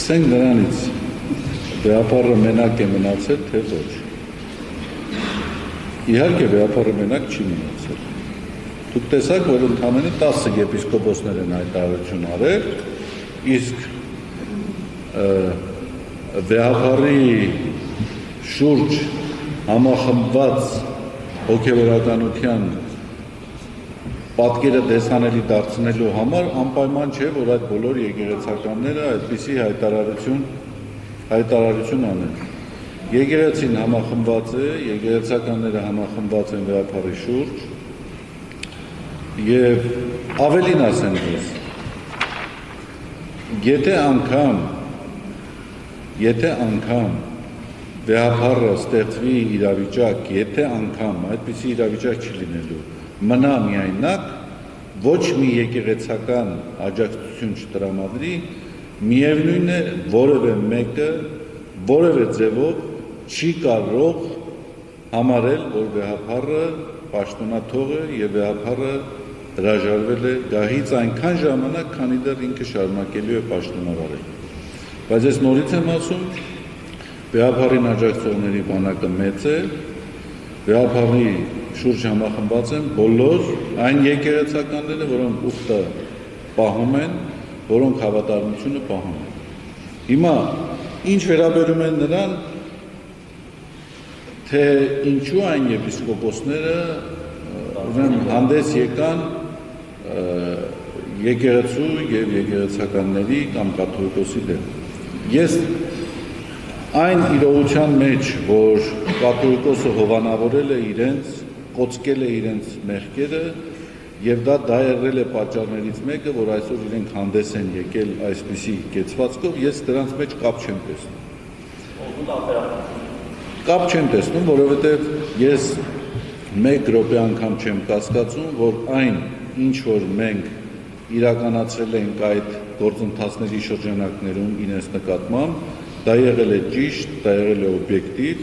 Սկսենք նրանից վեհապարը մենակ է մնացել, թե ոչ։ Իհարկե վեհապարը մենակ չի մնացել։ Դուք տեսաք, որ ընդամենը 10 եպիսկոպոսներ են հայտարարություն արել, իսկ վեհապարի շուրջ համախմբված հոգևորականության պատկերը տեսանելի դարձնելու համար անպայման չէ, որ այդ բոլոր եկեղեցականները այդպիսի հայտարարություն անեն։ Եկեղեցին համախմբված է, եկեղեցականները համախմբված են վեհապարի շուրջ եւ ավելին ասեմ ձեզ, եթե անգամ վեհապարը ստեղծվի իրավիճակ, եթե անգամ այդպիսի իրավիճակ չի լինելու, մնա միայնակ, ոչ մի եկեղեցական աջակցություն չտրամադրի, միևնույն է որևէ մեկը, որևէ ձևով չի կարող համարել, որ վեհապարը պաշտոնաթող է եւ վեհապարը հրաժարվել է գահից այնքան ժամանակ, քանի դեռ ինքը շարունակելու է պաշտոնավարել։ Բայց ես նորից եմ ասում, վեհապարին աջակցողների բանակը մեծ է, վեհապարի շուրջ համախմբված են բոլոր այն եկեղեցականները, որոնք ուխտը պահում են, որոնք հավատարմությունը պահում են։ Հիմա ինչ վերաբերում են նրան, թե ինչու այն եպիսկոպոսները հանդես եկան եկեղեցու եւ եկեղեցականների կամ կաթողիկոսի դեմ։ Ես այն իրողության մեջ, որ կաթողիկոսը հովանավորել է իրենց, կոծկել է իրենց մեղքերը եւ դա եղել է պատճառներից մեկը, որ այսօր իրենք հանդես են եկել այսպիսի կեցվածքով, ես դրանց մեջ կապ չեմ տեսնում։ Կապ չեմ տեսնում, որովհետեւ ես մեկ րոպե անգամ չեմ կասկածում, որ այն, ինչ որ մենք իրականացրել ենք այդ գործընթացների շրջանակներում իրենց նկատմամբ, դա եղել է ճիշտ, դա եղել է օբյեկտիվ,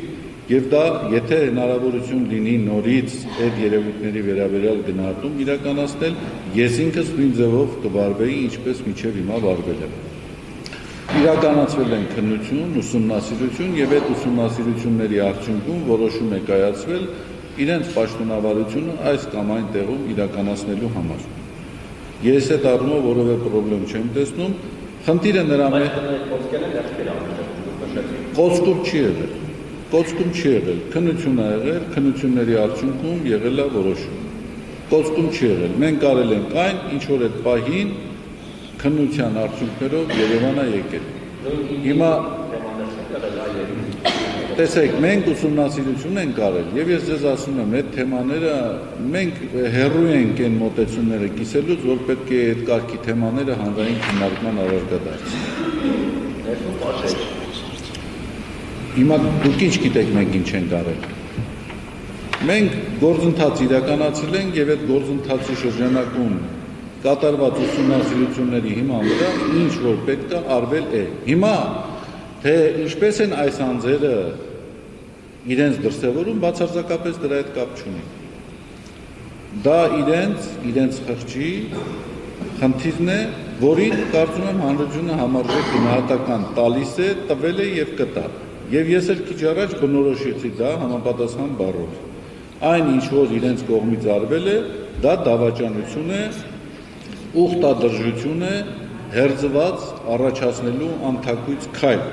եւ դա, եթե հնարավորություն լինի նորից այդ երևույթների վերաբերյալ գնահատում իրականացնել, ես ինքս նույն ձևով կվարվեի, ինչպես մինչև հիմա վարվել եմ։ Իրականացվել են քննություն, ուսումնասիրություն եւ այդ ուսումնասիրությունների արդյունքում որոշում է կայացվել իրենց պաշտոնավարությունը այս կամ այն տեղում իրականացնելու համար։ Ես այդ առումով որևէ խնդրեմ չեմ տեսնում, խնդիրը նրա մեջ կոծկում չի եղել, քննություն ա եղել, քննությունների արդյունքում եղել է որոշում, կոծկում չի եղել, մենք արել ենք այն, ինչ որ այդ պահին քննության արդյունքներով Երևան ա եկել։ Հիմա տեսեք, մենք ուսումնասիրություն ենք արել եւ ես ձեզ ասում եմ, այդ թեմաները մենք հեռու ենք այն մոտեցումները կիսելուց, որ պետք է այդ կարգի թեմաները հանրային քննարկման առարկա դարձնեն։ Հիմա դուք ինչ գիտեք մենք ինչ ենք արել։ Մենք գործընթաց իրականացրել ենք եւ այդ գործընթացի շրջանակում կատարված ուսումնասիրությունների հիման վրա ինչ որ պետք է արվել է։ Հիմա թե ինչպես են այս անձերը իրենց դրսևորում, բացարձակապես դրա հետ կապ չունի։ Դա իրենց խղճի խնդիրն է, որին կարծում եմ հանրությունը համարժեք գնահատական տալիս է, տվել է եւ կտա։ Եվ ես էլ քիչ առաջ բնորոշեցի դա համապատասխան բառով։ Այն ինչ որ իրենց կողմից արվել է, դա դավաճանություն է, ուխտադրժություն է, հերձված առաջացնելու անթակույց քայլ։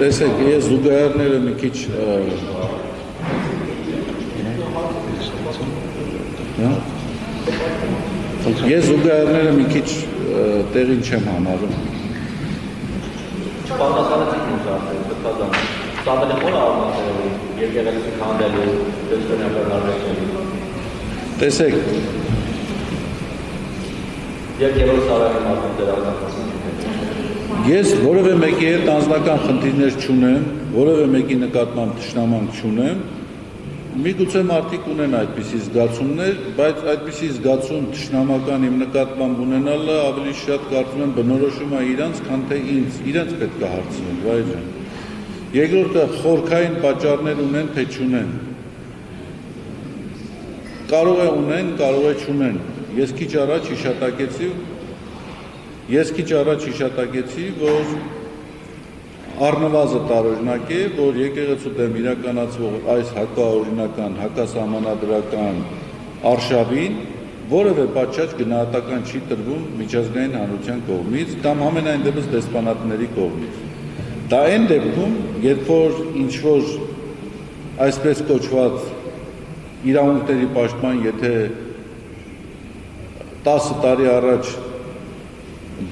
Տեսեք, ես զուգահեռները մի քիչ տեղին չեմ համարում։ Պատասխանեցիք ինձ արդեն, կտազան։ Ստավել եմ որ արմատերով, եկեղեցի քանդելու, դեստոնյական արվեստելու։ Տեսեք։ Երկերորդ սարանի մարդում դեր ազատասին։ Ես որևէ մեկի հետ անձնական խնդիրներ չունեմ, որևէ մեկի նկատմամբ թշնամանք չունեմ, Միգուցե մարդիկ ունեն այդպիսի զգացումներ, բայց այդպիսի զգացում թշնամական իմ նկատմամբ ունենալը ավելի շատ կարծում եմ բնորոշում է իրանց, քան թե ինձ, իրենց պետք է հարցնել, վայ ջան։ Երկրորդը խորքային պատճառներ ունեն, թե չունեն։ Կարող է ունեն, կարող է չունեն։ Ես քիչ առաջ հիշատակեցի, որ առնվազն տարօրինակ է, որ եկեղեցու դեմ իրականացվող այս հակաօրինական, հակասահմանադրական արշավին որևէ պատշաճ գնահատական չի տրվում միջազգային հանրության կողմից կամ համենայն դեպս դեսպանատների կողմից։ Դա այն դեպքում, երբ որ ինչ-որ այսպես կոչված իրավունքների պաշտպան, եթե 10 տարի առաջ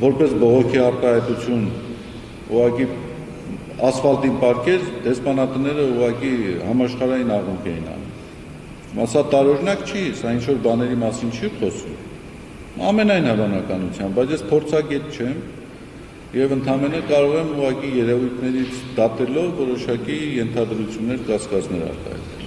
որպես բողոքի արտահայտություն ուղղակի ասֆալտին պարկեր, դեսպանատները ուղղակի համաշխարհային աղմուկ էին անում։ Սա տարօրինակ չի, սա ինչ-որ բաների մասին չի խոսում։ Ամենայն հավանականությամբ, բայց ես փորձագետ չեմ եւ ընդհանրապես կարող եմ ուղղակի երևույթներից դատելով որոշակի ենթադրություններ, կասկածներ արտահայտել։